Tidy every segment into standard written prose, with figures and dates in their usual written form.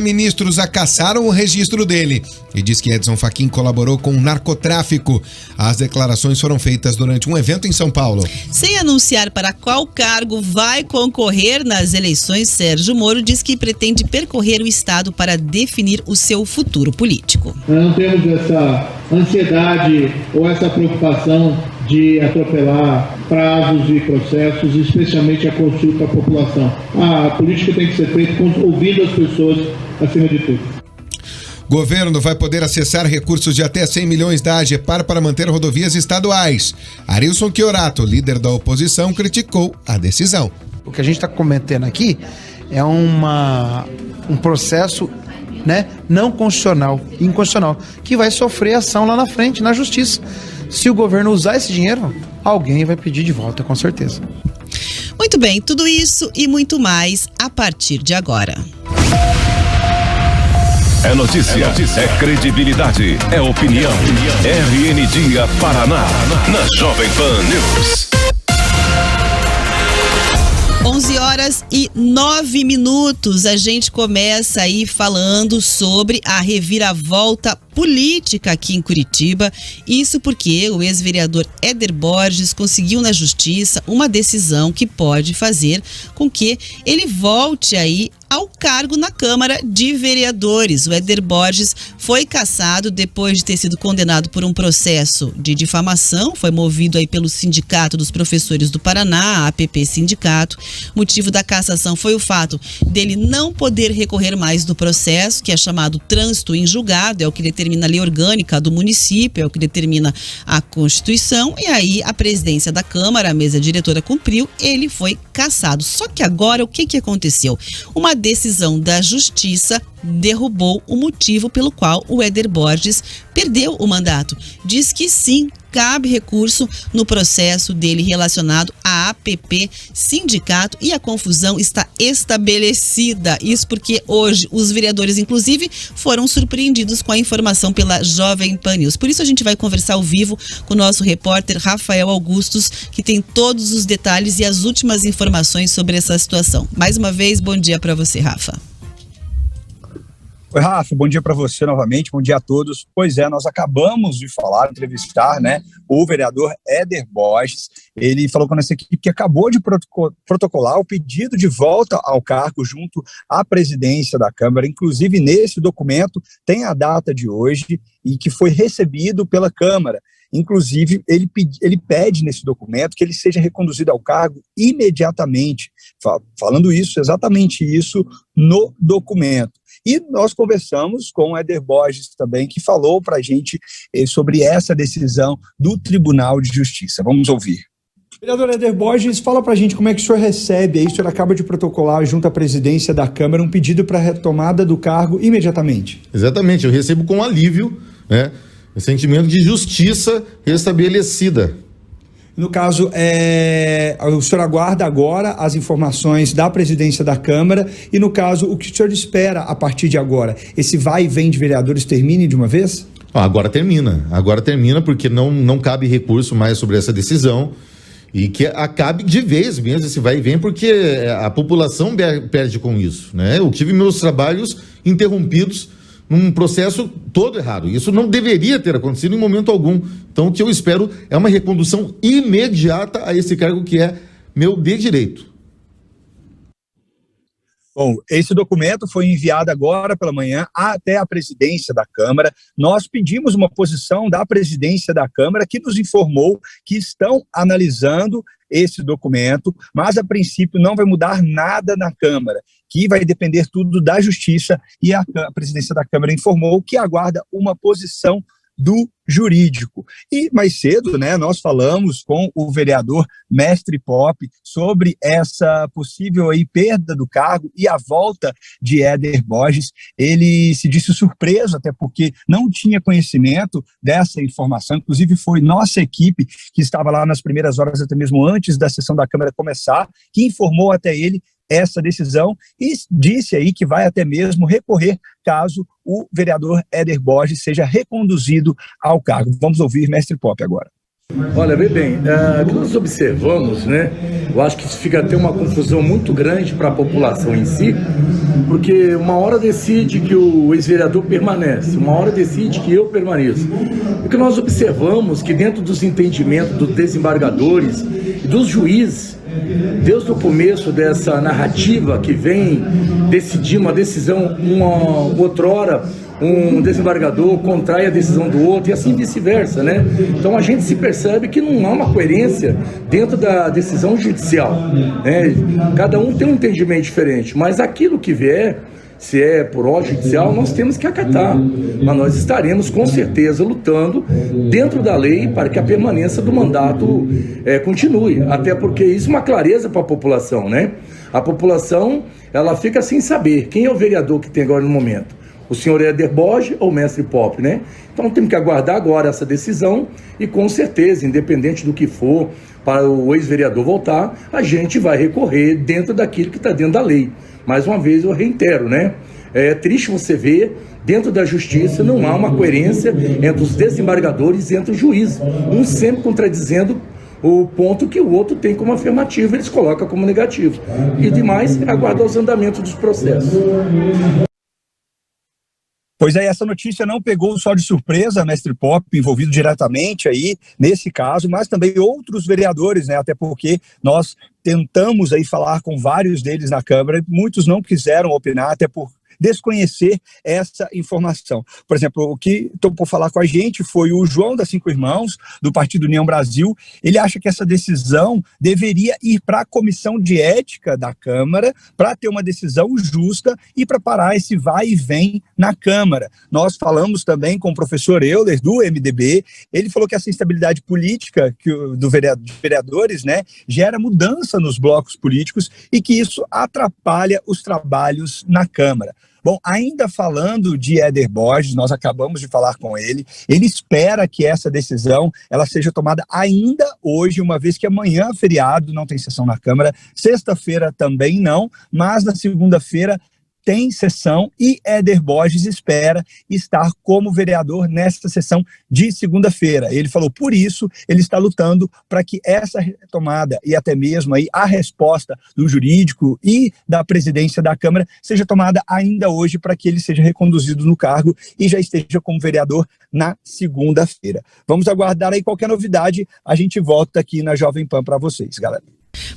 Ministros acassaram o registro dele e diz que Edson Fachin colaborou com o narcotráfico. As declarações foram feitas durante um evento em São Paulo. Sem anunciar para qual cargo vai concorrer nas eleições, Sérgio Moro diz que pretende percorrer o estado para definir o seu futuro político. Nós não temos essa ansiedade ou essa preocupação de atropelar prazos e processos, especialmente a consulta à população. A política tem que ser feita ouvindo as pessoas acima de tudo. Governo vai poder acessar recursos de até 100 milhões da AGEPAR para manter rodovias estaduais. Arilson Chiorato, líder da oposição, criticou a decisão. O que a gente está cometendo aqui é um processo, não constitucional, inconstitucional, que vai sofrer ação lá na frente, na justiça. Se o governo usar esse dinheiro, alguém vai pedir de volta, com certeza. Muito bem, tudo isso e muito mais a partir de agora. É notícia, é credibilidade, é opinião. RN Dia Paraná, na Jovem Pan News. 11h09, a gente começa aí falando sobre a reviravolta política aqui em Curitiba. Isso porque o ex-vereador Éder Borges conseguiu na justiça uma decisão que pode fazer com que ele volte aí ao cargo na Câmara de Vereadores. O Éder Borges foi cassado depois de ter sido condenado por um processo de difamação, foi movido aí pelo Sindicato dos Professores do Paraná, a APP Sindicato. O motivo da cassação foi o fato dele não poder recorrer mais do processo, que é chamado trânsito em julgado, é o que determina a lei orgânica do município, é o que determina a Constituição, e aí a presidência da Câmara, a mesa diretora cumpriu, ele foi cassado. Só que agora o que aconteceu? Uma decisão da Justiça derrubou o motivo pelo qual o Éder Borges perdeu o mandato. Diz que sim, cabe recurso no processo dele relacionado à APP Sindicato e a confusão está estabelecida. Isso porque hoje os vereadores, inclusive, foram surpreendidos com a informação pela Jovem Pan News. Por isso a gente vai conversar ao vivo com o nosso repórter Rafael Augustos, que tem todos os detalhes e as últimas informações sobre essa situação. Mais uma vez, bom dia para você, Rafa. Oi, Rafa, bom dia para você novamente, bom dia a todos. Pois é, nós acabamos de entrevistar, o vereador Éder Borges. Ele falou com a nossa equipe que acabou de protocolar o pedido de volta ao cargo junto à presidência da Câmara. Inclusive, nesse documento tem a data de hoje e que foi recebido pela Câmara. Inclusive, ele pede nesse documento que ele seja reconduzido ao cargo imediatamente, falando isso, exatamente isso, no documento. E nós conversamos com o Éder Borges também, que falou para a gente sobre essa decisão do Tribunal de Justiça. Vamos ouvir. Vereador Éder Borges, fala para a gente como é que o senhor recebe aí, o senhor acaba de protocolar junto à presidência da Câmara um pedido para retomada do cargo imediatamente. Exatamente, eu recebo com alívio, o sentimento de justiça restabelecida. No caso, o senhor aguarda agora as informações da presidência da Câmara e, no caso, o que o senhor espera a partir de agora? Esse vai e vem de vereadores termine de uma vez? Agora termina porque não cabe recurso mais sobre essa decisão e que acabe de vez mesmo esse vai e vem, porque a população perde com isso, Eu tive meus trabalhos interrompidos num processo todo errado. Isso não deveria ter acontecido em momento algum. Então, o que eu espero é uma recondução imediata a esse cargo que é meu de direito. Bom, esse documento foi enviado agora pela manhã até a presidência da Câmara. Nós pedimos uma posição da presidência da Câmara, que nos informou que estão analisando esse documento, mas a princípio não vai mudar nada na Câmara, que vai depender tudo da Justiça, e a presidência da Câmara informou que aguarda uma posição do jurídico. E mais cedo, nós falamos com o vereador Mestre Pop sobre essa possível perda do cargo e a volta de Éder Borges. Ele se disse surpreso, até porque não tinha conhecimento dessa informação. Inclusive, foi nossa equipe que estava lá nas primeiras horas, até mesmo antes da sessão da Câmara começar, que informou até ele essa decisão e disse aí que vai até mesmo recorrer caso o vereador Éder Borges seja reconduzido ao cargo. Vamos ouvir Mestre Pop agora. Olha, vê bem, o que nós observamos, né? Eu acho que isso fica até uma confusão muito grande para a população em si, porque uma hora decide que o ex-vereador permanece, uma hora decide que eu permaneço. O que nós observamos que dentro dos entendimentos dos desembargadores e dos juízes, desde o começo dessa narrativa que vem decidir uma decisão, outrora um desembargador contrai a decisão do outro e assim vice-versa, né? Então a gente se percebe que não há uma coerência dentro da decisão judicial, né? Cada um tem um entendimento diferente, mas aquilo que vier, se é por ordem judicial, nós temos que acatar. Mas nós estaremos com certeza lutando dentro da lei para que a permanência do mandato continue, até porque isso é uma clareza para a população, né? A população, ela fica sem saber quem é o vereador que tem agora no momento. O senhor Éder Borges ou o mestre Pop, né? Então temos que aguardar agora essa decisão e com certeza, independente do que for, para o ex-vereador voltar, a gente vai recorrer dentro daquilo que está dentro da lei. Mais uma vez eu reitero, né? É triste você ver, dentro da justiça não há uma coerência entre os desembargadores e entre os juízes. Um sempre contradizendo o ponto que o outro tem como afirmativo, eles colocam como negativo. E demais, aguardar os andamentos dos processos. Pois é, essa notícia não pegou só de surpresa, mestre Pop, envolvido diretamente aí nesse caso, mas também outros vereadores, né? Até porque nós tentamos aí falar com vários deles na Câmara, muitos não quiseram opinar, até por desconhecer essa informação. Por exemplo, o que topou falar com a gente foi o João da Cinco Irmãos, do Partido União Brasil. Ele acha que essa decisão deveria ir para a Comissão de Ética da Câmara para ter uma decisão justa e para parar esse vai e vem na Câmara. Nós falamos também com o professor Euler, do MDB. Ele falou que essa instabilidade política dos vereadores, né, gera mudança nos blocos políticos e que isso atrapalha os trabalhos na Câmara. Bom, ainda falando de Éder Borges, nós acabamos de falar com ele, ele espera que essa decisão ela seja tomada ainda hoje, uma vez que amanhã é feriado, não tem sessão na Câmara, sexta-feira também não, mas na segunda-feira tem sessão e Éder Borges espera estar como vereador nesta sessão de segunda-feira. Ele falou, por isso, ele está lutando para que essa retomada e até mesmo aí a resposta do jurídico e da presidência da Câmara seja tomada ainda hoje para que ele seja reconduzido no cargo e já esteja como vereador na segunda-feira. Vamos aguardar aí qualquer novidade, a gente volta aqui na Jovem Pan para vocês, galera.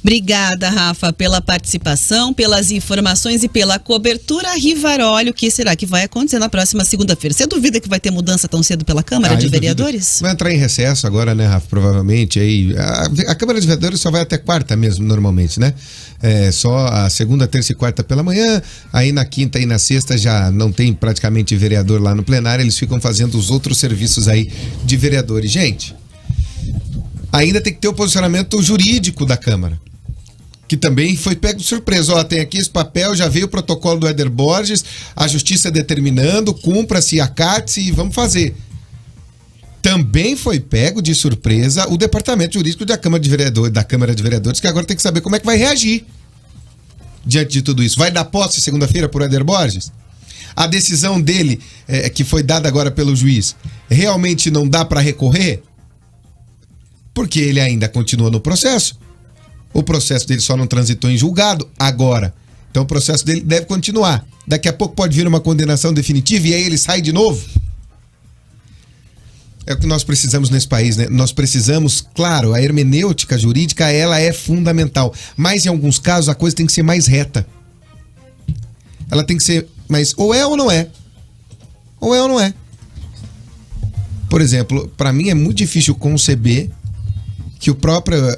Obrigada, Rafa, pela participação, pelas informações e pela cobertura. Rivaroli, o que será que vai acontecer na próxima segunda-feira? Você duvida que vai ter mudança tão cedo pela Câmara de Vereadores? Vai entrar em recesso agora, né, Rafa? Provavelmente. Aí, a Câmara de Vereadores só vai até quarta mesmo, normalmente, né? Só a segunda, terça e quarta pela manhã, aí na quinta e na sexta já não tem praticamente vereador lá no plenário, eles ficam fazendo os outros serviços aí de vereadores. Gente, ainda tem que ter o posicionamento jurídico da Câmara, que também foi pego de surpresa. Ó, tem aqui esse papel, já veio o protocolo do Éder Borges, a justiça determinando, cumpra-se, acate-se e vamos fazer. Também foi pego de surpresa o departamento jurídico da Câmara de Vereadores, que agora tem que saber como é que vai reagir diante de tudo isso. Vai dar posse segunda-feira por Éder Borges? A decisão dele, que foi dada agora pelo juiz, realmente não dá para recorrer? Porque ele ainda continua no processo. O processo dele só não transitou em julgado agora. Então o processo dele deve continuar. Daqui a pouco pode vir uma condenação definitiva e aí ele sai de novo. É o que nós precisamos nesse país, né? Nós precisamos, claro, a hermenêutica jurídica, ela é fundamental. Mas em alguns casos a coisa tem que ser mais reta. Ela tem que ser mais... ou é ou não é. Ou é ou não é. Por exemplo, para mim é muito difícil conceber que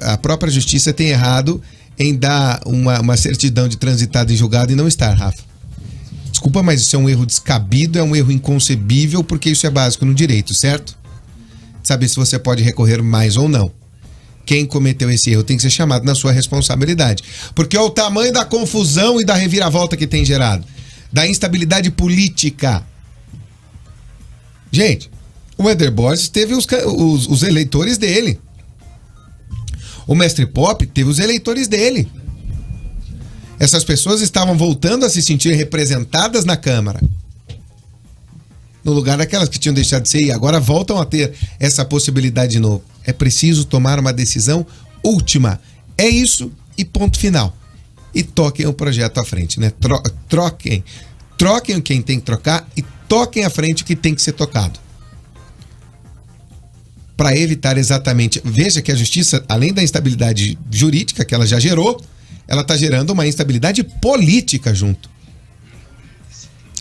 a própria justiça tem errado em dar uma certidão de transitado em julgado e não estar, Rafa. Desculpa, mas isso é um erro descabido, é um erro inconcebível, porque isso é básico no direito, certo? Saber se você pode recorrer mais ou não. Quem cometeu esse erro tem que ser chamado na sua responsabilidade. Porque olha o tamanho da confusão e da reviravolta que tem gerado. Da instabilidade política. Gente, o Éder Borges teve os eleitores dele. O mestre Pop teve os eleitores dele. Essas pessoas estavam voltando a se sentir representadas na Câmara. No lugar daquelas que tinham deixado de ser e agora voltam a ter essa possibilidade de novo. É preciso tomar uma decisão última. É isso e ponto final. E toquem o projeto à frente, né? Troquem quem tem que trocar e toquem à frente o que tem que ser tocado. Para evitar exatamente... Veja que a justiça, além da instabilidade jurídica que ela já gerou, ela está gerando uma instabilidade política junto.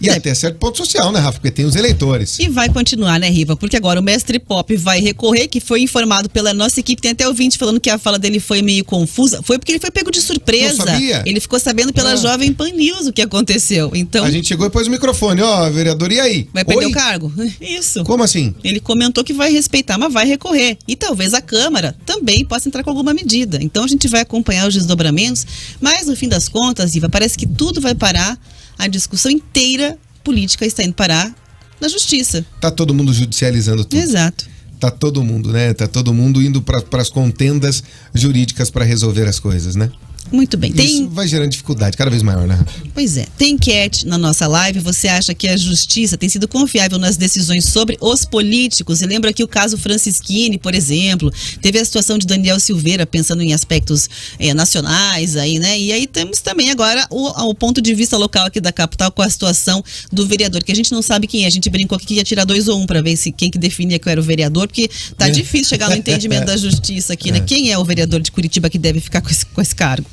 E até certo ponto social, né, Rafa? Porque tem os eleitores. E vai continuar, né, Riva? Porque agora o mestre Pop vai recorrer, que foi informado pela nossa equipe. Tem até ouvinte falando que a fala dele foi meio confusa. Foi porque ele foi pego de surpresa. Não sabia? Ele ficou sabendo pela Jovem Pan News o que aconteceu. Então, a gente chegou e pôs o microfone. Ó, vereador, e aí? vai perder o cargo? Isso. Como assim? Ele comentou que vai respeitar, mas vai recorrer. E talvez a Câmara também possa entrar com alguma medida. Então a gente vai acompanhar os desdobramentos. Mas no fim das contas, Riva, parece que tudo vai parar. A discussão inteira política está indo parar na justiça. Tá todo mundo judicializando tudo. Exato. Tá todo mundo, né? Tá todo mundo indo para as contendas jurídicas para resolver as coisas, né? Muito bem. Isso vai gerando dificuldade cada vez maior, né? Pois é. Tem enquete na nossa live. Você acha que a justiça tem sido confiável nas decisões sobre os políticos? E lembra aqui o caso Francisquini, por exemplo. Teve a situação de Daniel Silveira, pensando em aspectos nacionais aí, né? E aí temos também agora o ponto de vista local aqui da capital com a situação do vereador, que a gente não sabe quem é. A gente brincou aqui que ia tirar 2 ou 1 para ver se quem que definia que era o vereador, porque tá difícil chegar no entendimento da justiça aqui, né? Quem é o vereador de Curitiba que deve ficar com esse cargo?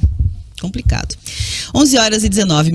Complicado. 11h19.